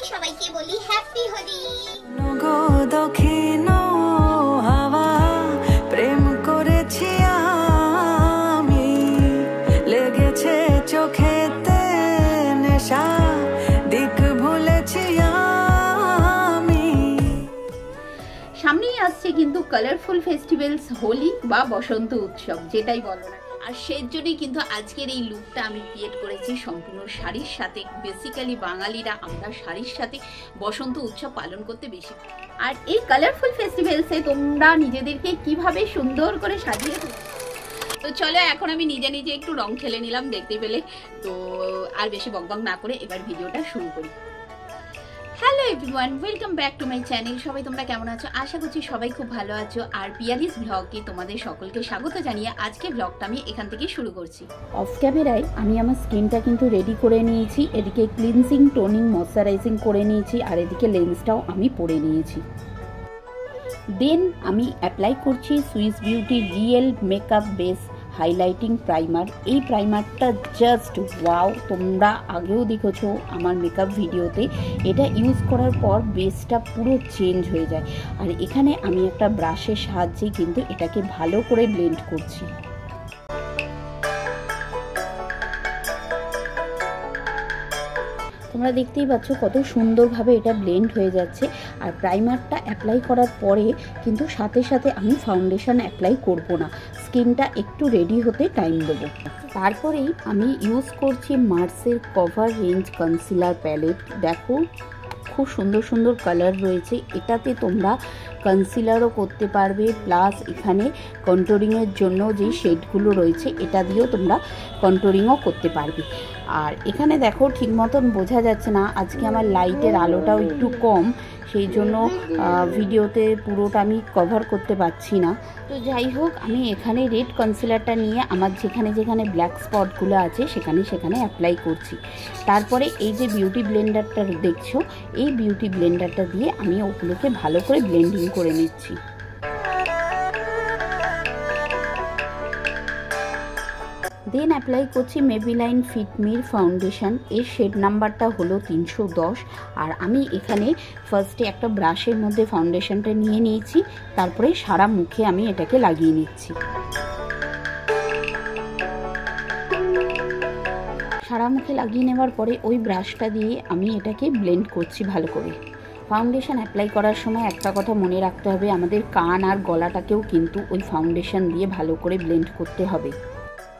জানাই সবাইকে বলি হ্যাপি হোলি। প্রেম করেছি আমি, লেগেছে চোখেতে নেশা, দিক ভুলেছি আমি। সামনেই আসছে কিন্তু কালারফুল ফেস্টিভ্যালস, হোলি বা বসন্ত উৎসব যেটাই বলো না, আর সেই জন্যই কিন্তু আজকের এই লুকটা আমি ক্রিয়েট করেছি সম্পূর্ণ শাড়ির সাথে। বেসিক্যালি বাঙালিরা আমরা শাড়ির সাথে বসন্ত উৎসব পালন করতে বেশি। আর এই কালারফুল ফেস্টিভ্যালসে তোমরা নিজেদেরকে কিভাবে সুন্দর করে সাজিয়ে তো চলো এখন আমি নিজে নিজে একটু রং খেলে নিলাম দেখতে পেলে। তো আর বেশি বকবক না করে এবার ভিডিওটা শুরু করি। Hello everyone, welcome back to my channel. সবাই তোমরা কেমন আছো? আশা করছি সবাই খুব ভালো আছো। আর পিয়ালিস ব্লগে তোমাদের সকলকে স্বাগত জানিয়ে আজকে ব্লগটা আমি এখান থেকে শুরু করছি। অফ ক্যামেরায় আমি আমার স্কিনটা কিন্তু রেডি করে নিয়েছি। এদিকে ক্লিনজিং, টোনিং, ময়শ্চারাইজিং করে নিয়েছি, আর এদিকে লেন্সটাও আমি পরে নিয়েছি। দেন আমি অ্যাপ্লাই করছি Swiss beauty real makeup base highlighting primer. এই প্রাইমারটা জাস্ট ওয়াও, তোমরা আগেও দেখেছো আমার মেকআপ ভিডিওতে। এটা ইউজ করার পর বেসটা পুরো চেঞ্জ হয়ে যায়। আর এখানে আমি একটা ব্রাশের সাহায্যে কিন্তু এটাকে ভালো করে ব্লেন্ড করছি। তোমরা দেখতেই পাচ্ছ কত সুন্দরভাবে এটা ব্লেন্ড হয়ে যাচ্ছে। আর প্রাইমারটা অ্যাপ্লাই করার পরে কিন্তু সাথে সাথে আমি ফাউন্ডেশন অ্যাপ্লাই করব না, স্কিনটা একটু রেডি হতে টাইম দেবো। তারপরেই আমি ইউজ করছি মার্সের কভার রেঞ্জ কনসিলার প্যালেট। দেখো খুব সুন্দর সুন্দর কালার রয়েছে। এটাতে তোমরা কনসিলারও করতে পারবে, প্লাস এখানে কন্ট্রোলিংয়ের জন্য যে শেডগুলো রয়েছে এটা দিয়েও তোমরা কন্ট্রোলিংও করতে পারবে। আর এখানে দেখো ঠিক মতন বোঝা যাচ্ছে না, আজকে আমার লাইটের আলোটাও একটু কম, সেই জন্য ভিডিওতে পুরোটা আমি কভার করতে পারছি না। তো যাই হোক, আমি এখানে রেড কনসিলারটা নিয়ে আমার যেখানে যেখানে ব্ল্যাক স্পটগুলো আছে সেখানে সেখানে অ্যাপ্লাই করছি। তারপরে এই যে বিউটি ব্লেন্ডারটা দেখছো, এই বিউটি ব্লেন্ডারটা দিয়ে আমি ওগুলোকে ভালো করে ব্লেন্ডিং করে নিচ্ছি। দেন অ্যাপ্লাই করছি মেবিলাইন ফিটমির ফাউন্ডেশন। এর শেড নাম্বারটা হলো 310। আর আমি এখানে ফার্স্টে একটা ব্রাশের মধ্যে ফাউন্ডেশনটা নিয়ে নিয়েছি, তারপরে সারা মুখে আমি এটাকে লাগিয়ে নিচ্ছি। সারা মুখে লাগিয়ে নেওয়ার পরে ওই ব্রাশটা দিয়ে আমি এটাকে ব্লেন্ড করছি ভালো করে। ফাউন্ডেশন অ্যাপ্লাই করার সময় একটা কথা মনে রাখতে হবে, আমাদের কান আর গলাটাকেও কিন্তু ওই ফাউন্ডেশন দিয়ে ভালো করে ব্লেন্ড করতে হবে।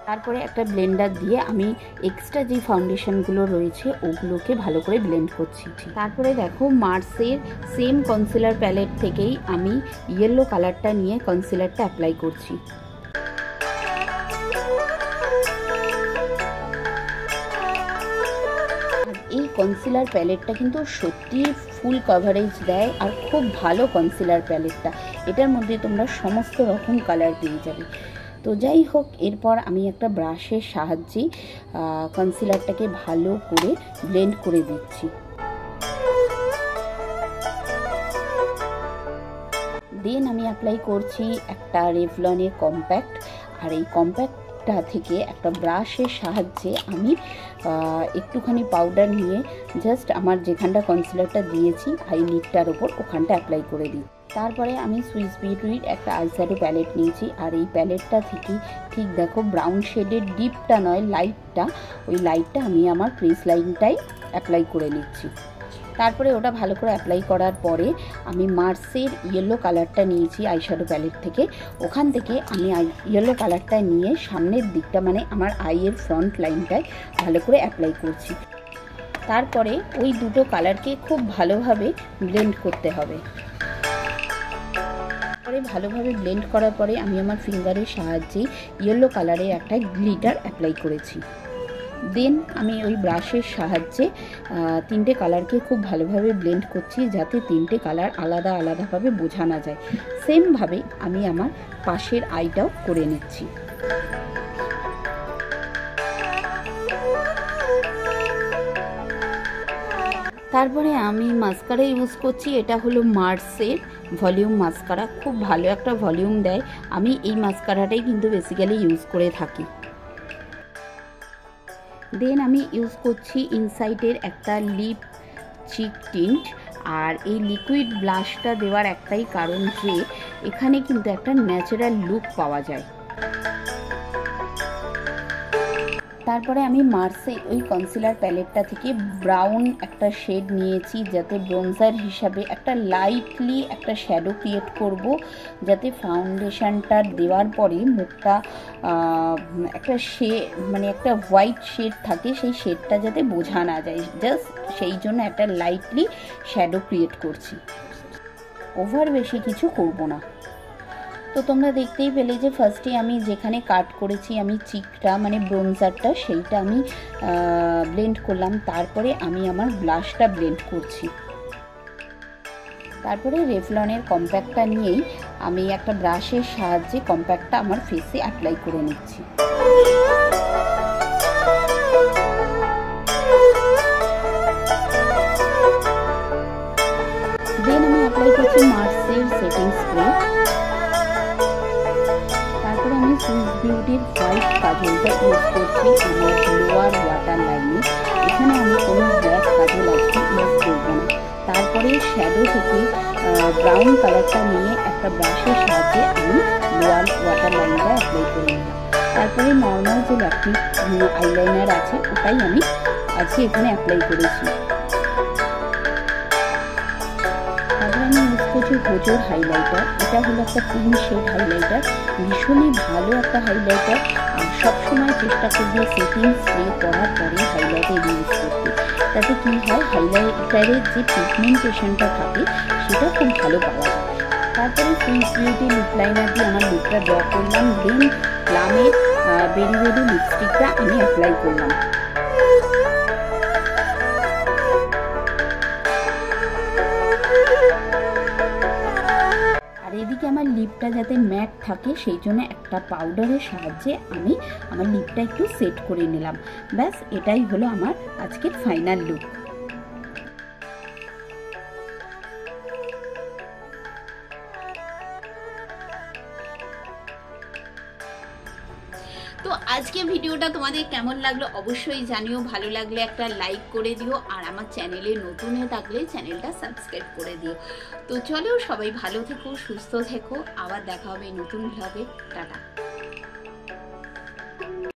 তারপরে একটা ব্লেন্ডার দিয়ে আমি এক্সট্রা যে ফাউন্ডেশনগুলো রয়েছে ওগুলোকে ভালো করে ব্লেন্ড করছি। তারপরে দেখো মার্সের সেম কনসিলার প্যালেট থেকেই আমি ইয়েলো কালারটা নিয়ে কনসিলারটা অ্যাপ্লাই করছি। এই কনসিলার প্যালেটটা কিন্তু সত্যি ফুল কভারেজ দেয়, আর খুব ভালো কনসিলার প্যালেটটা। এটার মধ্যে তোমরা সমস্ত রকম কালার পেয়ে যাবে। তো যাই হোক, এরপর আমি একটা ব্রাশের সাহায্যে কনসিলারটাকে ভালো করে ব্লেন্ড করে দিচ্ছি। দেন আমি অ্যাপ্লাই করছি একটা রেভলনের কম্প্যাক্ট। আর এই কম্প্যাক্টটা থেকে একটা ব্রাশের সাহায্যে আমি একটুখানি পাউডার নিয়ে জাস্ট আমার যেখানটা কনসিলারটা দিয়েছি আই নিডটার ওপর ওখানটা অ্যাপ্লাই করে দিই। তারপরে আমি সুইস বিউটির একটা আইশ্যাডো প্যালেট নিয়েছি। আর এই প্যালেটটা থেকে ঠিক দেখো ব্রাউন শেডের ডিপটা নয়, লাইটটা, ওই লাইটটা আমি আমার ক্রিজ লাইনটাই অ্যাপ্লাই করে নিচ্ছি। তারপরে ওটা ভালো করে অ্যাপ্লাই করার পরে আমি মার্সের ইয়েলো কালারটা নিয়েছি আইশ্যাডো প্যালেট থেকে। ওখান থেকে আমি ইয়েলো কালারটা নিয়ে সামনের দিকটা মানে আমার আইয়ের ফ্রন্ট লাইনটায় ভালো করে অ্যাপ্লাই করছি। তারপরে ওই দুটো কালারকে খুব ভালোভাবে ব্লেন্ড করতে হবে। ভালোভাবে ব্লেন্ড করার পরে আমি আমার ফিঙ্গারের সাহায্যে ইয়েলো কালারের একটা গ্লিটার অ্যাপ্লাই করেছি। দেন আমি ওই ব্রাশের সাহায্যে তিনটে কালারকে খুব ভালোভাবে ব্লেন্ড করছি, যাতে তিনটে কালার আলাদা আলাদাভাবে বোঝা না যায়। সেমভাবে আমি আমার পাশের আইটাও করে নিচ্ছি। তারপরে আমি মাস্কারা ইউজ করছি। এটা হলো মার্সের ভলিউম মাস্কারা, খুব ভালো একটা ভলিউম দেয়। আমি এই মাস্কারাটাই কিন্তু বেসিক্যালি ইউজ করে থাকি। দেন আমি ইউজ করছি ইনসাইটের একটা লিপ চিক টিন্ট। আর এই লিকুইড ব্লাশটা দেওয়ার একটাই কারণ যে এখানে কিন্তু একটা ন্যাচারাল লুক পাওয়া যায়। তারপরে আমি মার্সে ওই কনসিলার প্যালেটটা থেকে ব্রাউন একটা শেড নিয়েছি, যাতে ব্রোঞ্জার হিসাবে একটা লাইটলি একটা শ্যাডো ক্রিয়েট করব, যাতে ফাউন্ডেশনটা দেওয়ার পরে মুখটা একটা মানে একটা হোয়াইট শেড থাকে, সেই শেডটা যাতে বোঝা না যায়, জাস্ট সেই জন্য একটা লাইটলি শ্যাডো ক্রিয়েট করছি, ওভার বেশি কিছু করব না। তো তোমরা দেখতেই পেলে যে ফার্স্টে আমি যেখানে কাট করেছি আমি চিকটা মানে ব্রোঞ্জারটা সেইটা আমি ব্লেন্ড করলাম, তারপরে আমি আমার ব্লাশটা ব্লেন্ড করছি। তারপরে রেভলনের কম্প্যাক্টটা নিয়েই আমি একটা ব্রাশের সাহায্যে কম্প্যাক্টটা আমার ফেসে অ্যাপ্লাই করে নিচ্ছি। দেন আমি অ্যাপ্লাই করছি মার্সের সেটিং স্প্রে। তারপরে আমি সুইস বিউটির হোয়াইট কাজলটা ইউজ করছি আমার লোয়ার ওয়াটার লাইনে। এখানে আমি কোনো ব্ল্যাক কাজল আজকে ইউজ করবো না। তারপরে শ্যাডো থেকে ব্রাউন কালারটা নিয়ে একটা ব্রাশের সাহায্যে আমি লোয়ার ওয়াটার লাইনটা অ্যাপ্লাই করে নিলাম। তারপরে নর্মাল যে ল্যাকমি আইলাইনার আছে ওটাই আমি আজকে এখানে অ্যাপ্লাই করেছি। তারপরে আমি ইউজ করছি হোজোর হাইলাইটার। এটা হলো একটা পিঙ্ক শেড হাইলাইটার, ভীষণই ভালো একটা হাইলাইটার। আর সবসময় চেষ্টা করবে সেটিং স্প্রে করার পরে হাইলাইটার ইউজ করতে, তাতে কী হয় হাইলাইটারের যে পিগমেন্টেশনটা থাকে সেটা খুব ভালো পাওয়া যায়। তারপরে সুইস বিউটি লিপ লাইনার দিয়ে আমার লিপটা ড্র করলাম। দেন প্লামের বেরি বেরি লিপস্টিকটা আমি অ্যাপ্লাই করলাম। আর এদিকে আমার লিপটা যাতে ম্যাট থাকে সেই জন্য একটা পাউডারের সাহায্যে আমি আমার লিপটা একটু সেট করে নিলাম। ব্যাস এটাই হলো আমার আজকের ফাইনাল লুক। তো আজকে ভিডিওটা তোমাদের কেমন লাগলো অবশ্যই জানিও। ভালো লাগলে একটা লাইক করে দিও, আর আমার চ্যানেলে নতুন হয়ে থাকলে চ্যানেলটা সাবস্ক্রাইব করে দিও। তো চলো সবাই ভালো থেকো, সুস্থ থেকো, আবার দেখা হবে নতুন ভ্লগে। টাটা।